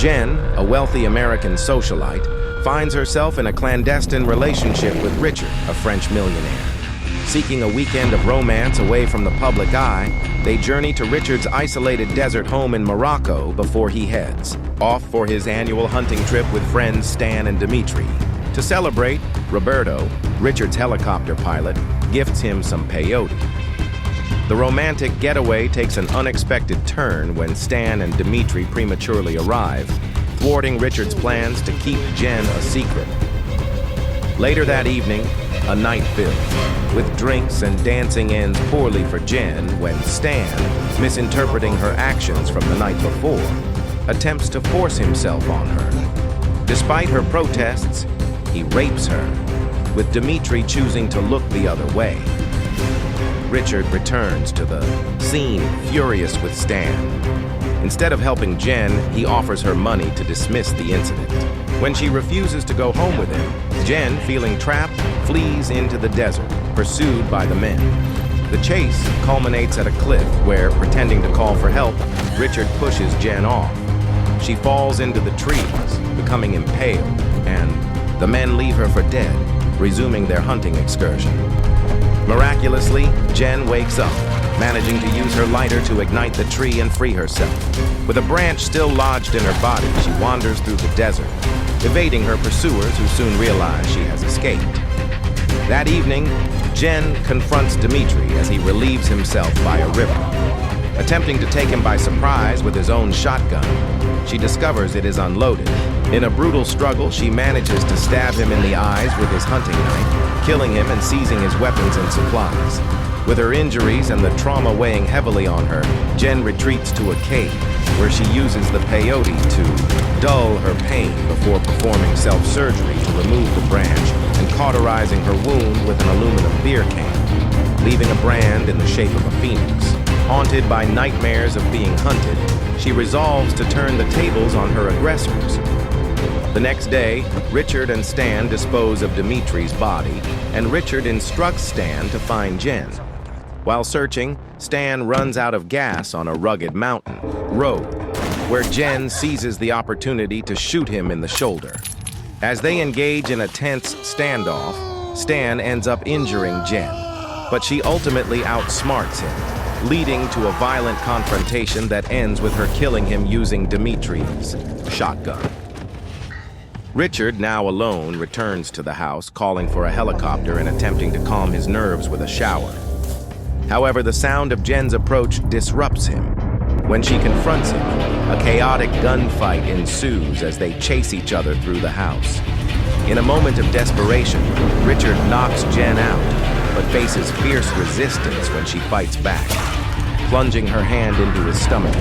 Jen, a wealthy American socialite, finds herself in a clandestine relationship with Richard, a French millionaire. Seeking a weekend of romance away from the public eye, they journey to Richard's isolated desert home in Morocco before he heads off for his annual hunting trip with friends Stan and Dimitri. To celebrate, Roberto, Richard's helicopter pilot, gifts him some peyote. The romantic getaway takes an unexpected turn when Stan and Dimitri prematurely arrive, thwarting Richard's plans to keep Jen a secret. Later that evening, a night filled with drinks and dancing ends poorly for Jen when Stan, misinterpreting her actions from the night before, attempts to force himself on her. Despite her protests, he rapes her, with Dimitri choosing to look the other way. Richard returns to the scene furious with Stan. Instead of helping Jen, he offers her money to dismiss the incident. When she refuses to go home with him, Jen, feeling trapped, flees into the desert, pursued by the men. The chase culminates at a cliff where, pretending to call for help, Richard pushes Jen off. She falls into the trees, becoming impaled, and the men leave her for dead, resuming their hunting excursion. Miraculously, Jen wakes up, managing to use her lighter to ignite the tree and free herself. With a branch still lodged in her body, she wanders through the desert, evading her pursuers who soon realize she has escaped. That evening, Jen confronts Dimitri as he relieves himself by a river. Attempting to take him by surprise with his own shotgun, she discovers it is unloaded. In a brutal struggle, she manages to stab him in the eyes with his hunting knife, killing him and seizing his weapons and supplies. With her injuries and the trauma weighing heavily on her, Jen retreats to a cave where she uses the peyote to dull her pain before performing self-surgery to remove the branch and cauterizing her wound with an aluminum beer can, leaving a brand in the shape of a phoenix. Haunted by nightmares of being hunted, she resolves to turn the tables on her aggressors. The next day, Richard and Stan dispose of Dimitri's body, and Richard instructs Stan to find Jen. While searching, Stan runs out of gas on a rugged mountain road, where Jen seizes the opportunity to shoot him in the shoulder. As they engage in a tense standoff, Stan ends up injuring Jen, but she ultimately outsmarts him, leading to a violent confrontation that ends with her killing him using Dimitri's shotgun. Richard, now alone, returns to the house, calling for a helicopter and attempting to calm his nerves with a shower. However, the sound of Jen's approach disrupts him. When she confronts him, a chaotic gunfight ensues as they chase each other through the house. In a moment of desperation, Richard knocks Jen out, but faces fierce resistance when she fights back, plunging her hand into his stomach.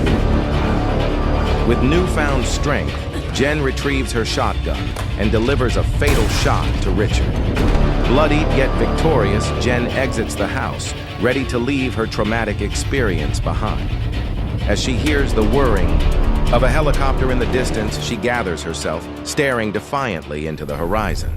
With newfound strength, Jen retrieves her shotgun and delivers a fatal shot to Richard. Bloodied yet victorious, Jen exits the house, ready to leave her traumatic experience behind. As she hears the whirring of a helicopter in the distance, she gathers herself, staring defiantly into the horizon.